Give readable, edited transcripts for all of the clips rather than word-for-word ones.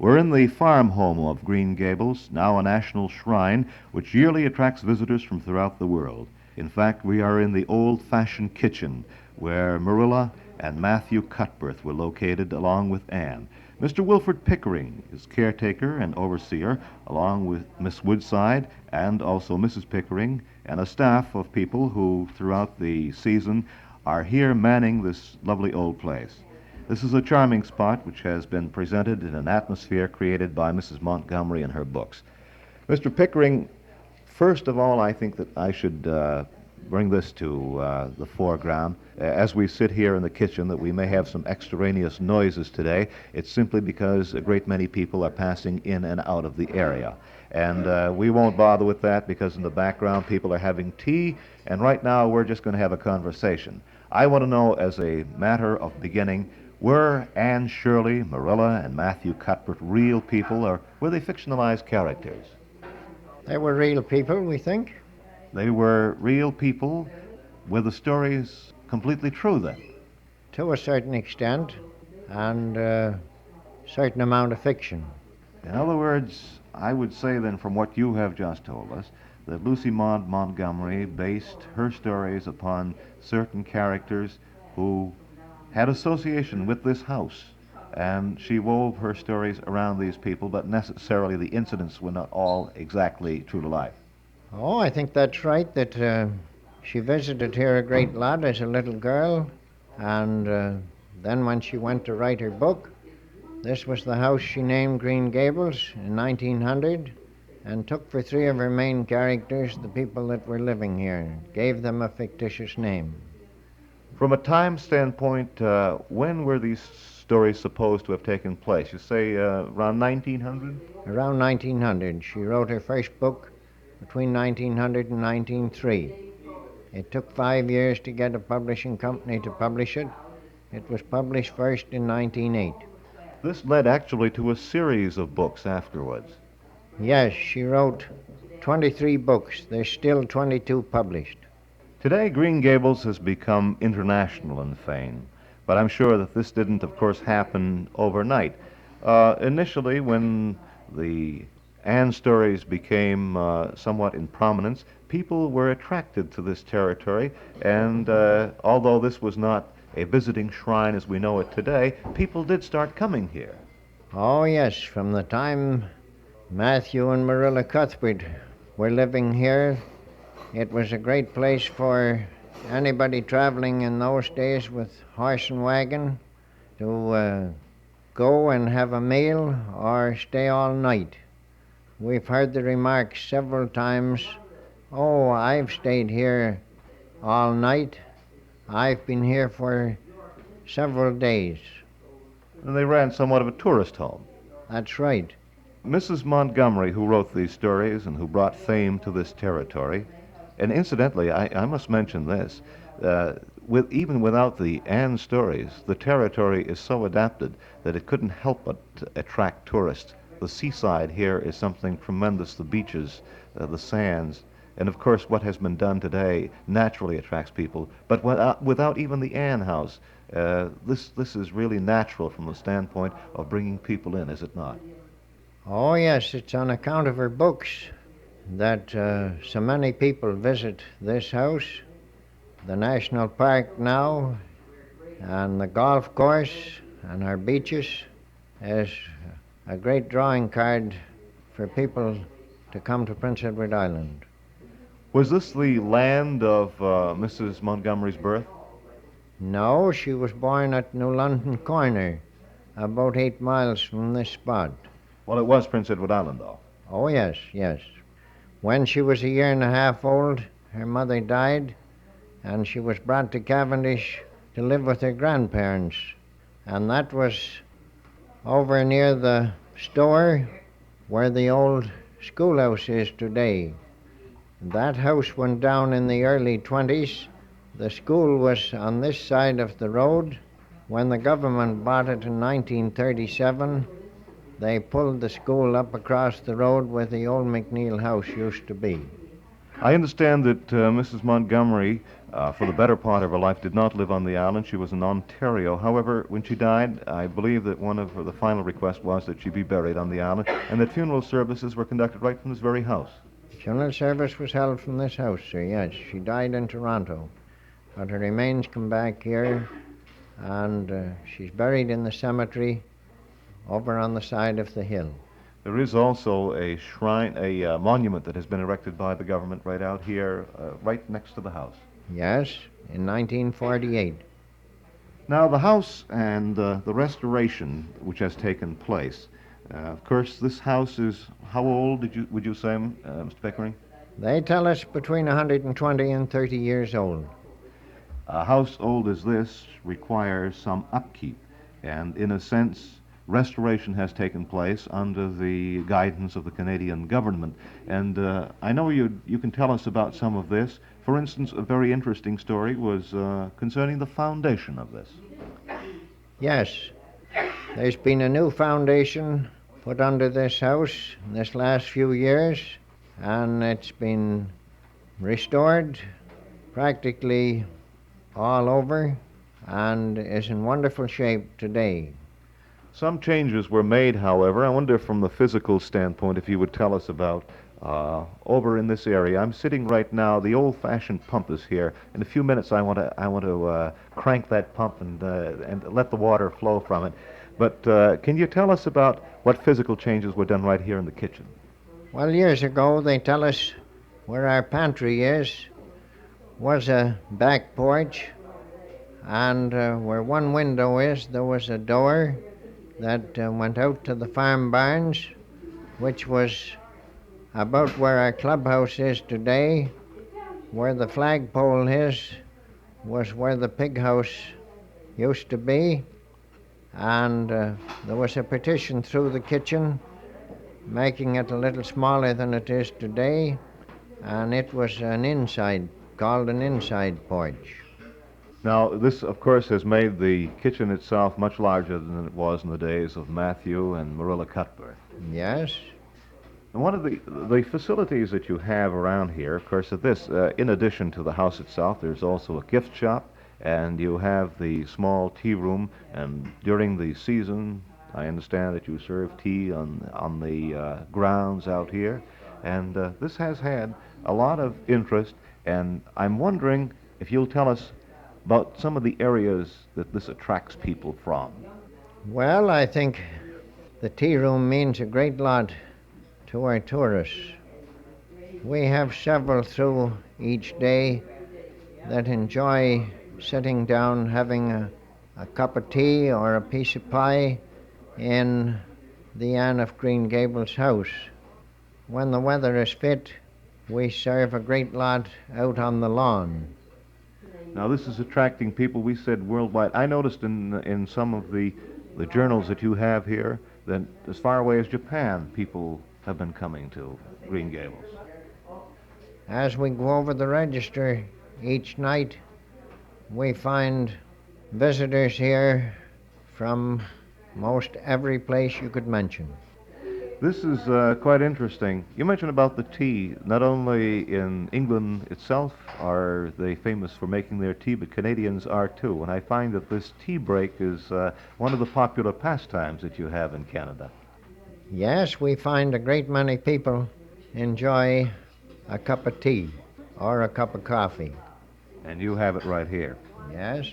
We're in the farm home of Green Gables, now a national shrine, which yearly attracts visitors from throughout the world. In fact, we are in the old-fashioned kitchen, where Marilla and Matthew Cutbirth were located along with Anne. Mr. Wilfred Pickering is caretaker and overseer, along with Miss Woodside and also Mrs. Pickering, and a staff of people who, throughout the season, are here manning this lovely old place. This is a charming spot which has been presented in an atmosphere created by Mrs. Montgomery in her books. Mr. Pickering, first of all, I think that I should bring this to the foreground. As we sit here in the kitchen, that we may have some extraneous noises today, it's simply because a great many people are passing in and out of the area. And we won't bother with that because in the background people are having tea, and right now we're just going to have a conversation. I want to know, as a matter of beginning, were Anne Shirley, Marilla, and Matthew Cuthbert real people, or were they fictionalized characters? They were real people, we think. They were real people. Were the stories completely true then? To a certain extent, and a certain amount of fiction. In other words, I would say then, from what you have just told us, that Lucy Maud Montgomery based her stories upon certain characters who had association with this house, and she wove her stories around these people, but necessarily the incidents were not all exactly true to life. Oh, I think that's right, that she visited here a great lot as a little girl, and then when she went to write her book, this was the house she named Green Gables in 1900, and took for three of her main characters the people that were living here, gave them a fictitious name. From a time standpoint, when were these stories supposed to have taken place? You say around 1900? Around 1900. She wrote her first book between 1900 and 1903. It took 5 years to get a publishing company to publish it. It was published first in 1908. This led actually to a series of books afterwards. Yes, she wrote 23 books. There's still 22 published. Today, Green Gables has become international in fame, but I'm sure that this didn't, of course, happen overnight. Initially, when the Anne stories became somewhat in prominence, people were attracted to this territory, and although this was not a visiting shrine as we know it today, people did start coming here. Oh, yes, from the time Matthew and Marilla Cuthbert were living here, it was a great place for anybody traveling in those days with horse and wagon to go and have a meal or stay all night. We've heard the remark several times, "Oh, I've stayed here all night. I've been here for several days." And they ran somewhat of a tourist home. That's right. Mrs. Montgomery, who wrote these stories and who brought fame to this territory, and incidentally, I must mention this, even without the Anne stories, the territory is so adapted that it couldn't help but attract tourists. The seaside here is something tremendous, the beaches, the sands, and of course what has been done today naturally attracts people, but without even the Anne house, this is really natural from the standpoint of bringing people in, is it not? Oh, yes, it's on account of her books that so many people visit this house, the national park now, and the golf course, and our beaches is a great drawing card for people to come to Prince Edward Island. Was this the land of Mrs. Montgomery's birth? No, she was born at New London Corner, about 8 miles from this spot. Well, it was Prince Edward Island, though. Oh, yes, yes. When she was a year and a half old, her mother died, and she was brought to Cavendish to live with her grandparents. And that was over near the store where the old schoolhouse is today. That house went down in the early 20s. The school was on this side of the road. When the government bought it in 1937, they pulled the school up across the road where the old McNeil house used to be. I understand that Mrs. Montgomery, for the better part of her life, did not live on the island. She was in Ontario. However, when she died, I believe that one of the final requests was that she be buried on the island, and that funeral services were conducted right from this very house. Funeral service was held from this house, sir, yes. She died in Toronto, but her remains come back here, and she's buried in the cemetery over on the side of the hill. There is also a shrine, a monument that has been erected by the government right out here, right next to the house. Yes, in 1948. Now, the house and the restoration which has taken place, of course, this house is how old would you say, Mr. Pickering? They tell us between 120 and 30 years old. A house old as this requires some upkeep, and in a sense, restoration has taken place under the guidance of the Canadian government. And I know you can tell us about some of this. For instance, a very interesting story was concerning the foundation of this. Yes, there's been a new foundation put under this house in this last few years, and it's been restored practically all over and is in wonderful shape today. Some changes were made, however. I wonder from the physical standpoint if you would tell us about over in this area. I'm sitting right now, the old-fashioned pump is here. In a few minutes I want to crank that pump and let the water flow from it. But can you tell us about what physical changes were done right here in the kitchen? Well, years ago they tell us where our pantry is was a back porch, and where one window is there was a door that went out to the farm barns, which was about where our clubhouse is today. Where the flagpole is was where the pig house used to be, and there was a partition through the kitchen, making it a little smaller than it is today, and it was called an inside porch. Now, this, of course, has made the kitchen itself much larger than it was in the days of Matthew and Marilla Cuthbert. Yes. And one of the facilities that you have around here, of course, is this. In addition to the house itself, there's also a gift shop, and you have the small tea room. And during the season, I understand that you serve tea on the grounds out here. And this has had a lot of interest, and I'm wondering if you'll tell us about some of the areas that this attracts people from. Well, I think the tea room means a great lot to our tourists. We have several through each day that enjoy sitting down having a cup of tea or a piece of pie in the Anne of Green Gables House. When the weather is fit, we serve a great lot out on the lawn. Now, this is attracting people, we said, worldwide. I noticed in some of the journals that you have here that as far away as Japan, people have been coming to Green Gables. As we go over the register each night, we find visitors here from most every place you could mention. This is quite interesting. You mentioned about the tea. Not only in England itself are they famous for making their tea, but Canadians are too. And I find that this tea break is one of the popular pastimes that you have in Canada. Yes, we find a great many people enjoy a cup of tea or a cup of coffee. And you have it right here. Yes.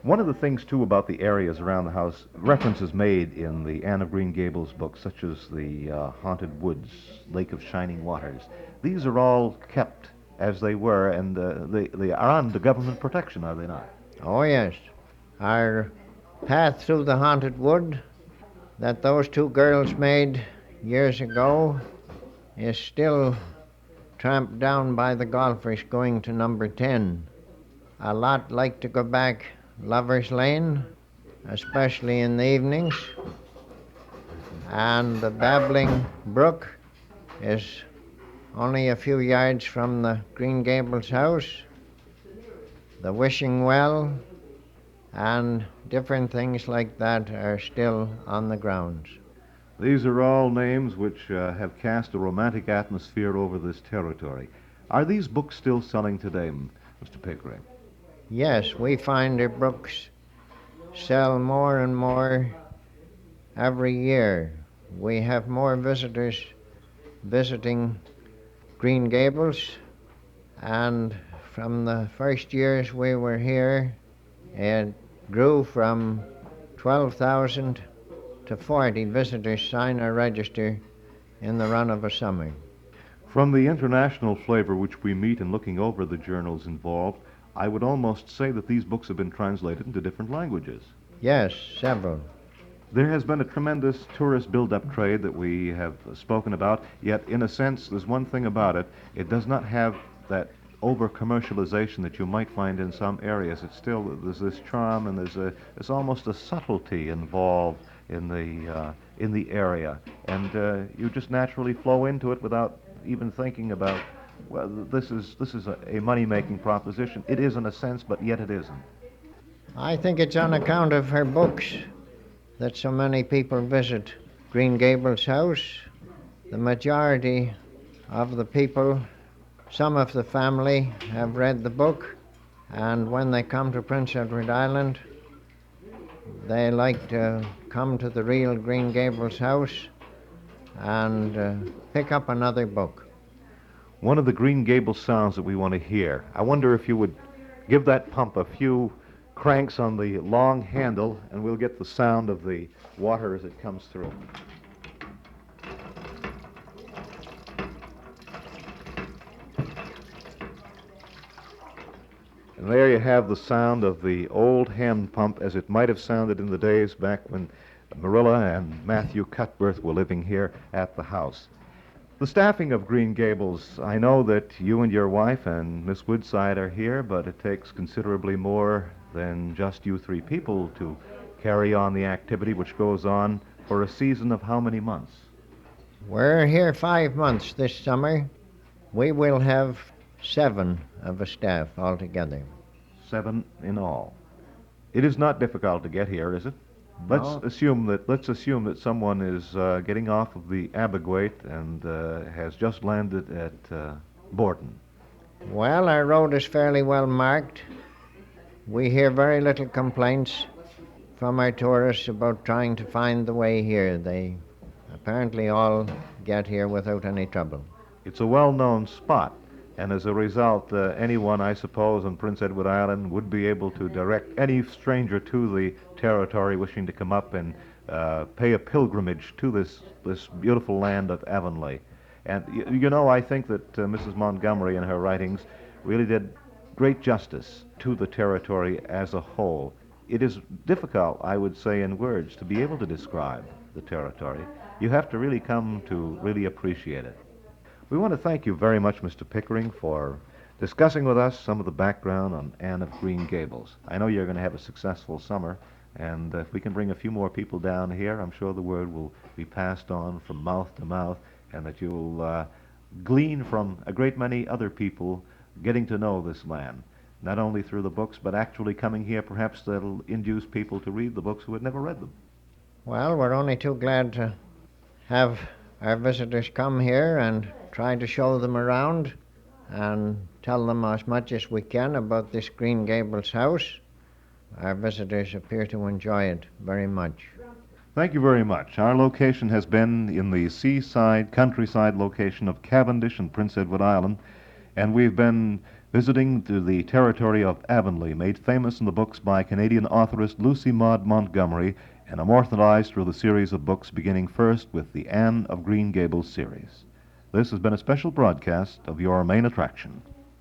One of the things, too, about the areas around the house, references made in the Anne of Green Gables book, such as the Haunted Woods, Lake of Shining Waters. These are all kept as they were, and they are under government protection, are they not? Oh, yes. Our path through the Haunted Wood that those two girls made years ago is still tramped down by the golfers going to number 10. A lot like to go back Lover's Lane, especially in the evenings. And the Babbling Brook is only a few yards from the Green Gables house. The Wishing Well and different things like that are still on the grounds. These are all names which have cast a romantic atmosphere over this territory. Are these books still selling today, Mr. Pickering? Yes, we find our books sell more and more every year. We have more visitors visiting Green Gables, and from the first years we were here, it grew from 12,000 to 40 visitors sign or register in the run of a summer. From the international flavor which we meet in looking over the journals involved, I would almost say that these books have been translated into different languages. Yes, several. There has been a tremendous tourist build-up trade that we have spoken about, yet in a sense, there's one thing about it. It does not have that over-commercialization that you might find in some areas. It's still, there's this charm and there's almost a subtlety involved in the area. And you just naturally flow into it without even thinking about, well, this is a money-making proposition. It is in a sense, but yet it isn't. I think it's on account of her books that so many people visit Green Gables House. The majority of the people, some of the family, have read the book, and when they come to Prince Edward Island, they like to come to the real Green Gables House and pick up another book. One of the Green Gables sounds that we want to hear. I wonder if you would give that pump a few cranks on the long handle, and we'll get the sound of the water as it comes through. And there you have the sound of the old hand pump as it might have sounded in the days back when Marilla and Matthew Cutbirth were living here at the house. The staffing of Green Gables, I know that you and your wife and Miss Woodside are here, but it takes considerably more than just you three people to carry on the activity which goes on for a season of how many months? We're here 5 months this summer. We will have 7 of a staff altogether. 7 in all. It is not difficult to get here, is it? No. Let's assume that someone is getting off of the Abergwait and has just landed at Borden. Well, our road is fairly well marked. We hear very little complaints from our tourists about trying to find the way here. They apparently all get here without any trouble. It's a well-known spot, and as a result, anyone, I suppose, on Prince Edward Island would be able to direct any stranger to the territory wishing to come up and pay a pilgrimage to this beautiful land of Avonlea. And, you know, I think that Mrs. Montgomery in her writings really did great justice to the territory as a whole. It is difficult, I would say, in words to be able to describe the territory. You have to really come to really appreciate it. We want to thank you very much, Mr. Pickering, for discussing with us some of the background on Anne of Green Gables. I know you're going to have a successful summer, and if we can bring a few more people down here, I'm sure the word will be passed on from mouth to mouth, and that you'll glean from a great many other people getting to know this land, not only through the books, but actually coming here. Perhaps that'll induce people to read the books who had never read them. Well, we're only too glad to have our visitors come here and try to show them around and tell them as much as we can about this Green Gables house. Our visitors appear to enjoy it very much. Thank you very much. Our location has been in the seaside, countryside location of Cavendish and Prince Edward Island, and we've been visiting the territory of Avonlea, made famous in the books by Canadian authoress Lucy Maud Montgomery, and immortalized through the series of books beginning first with the Anne of Green Gables series. This has been a special broadcast of Your Main Attraction.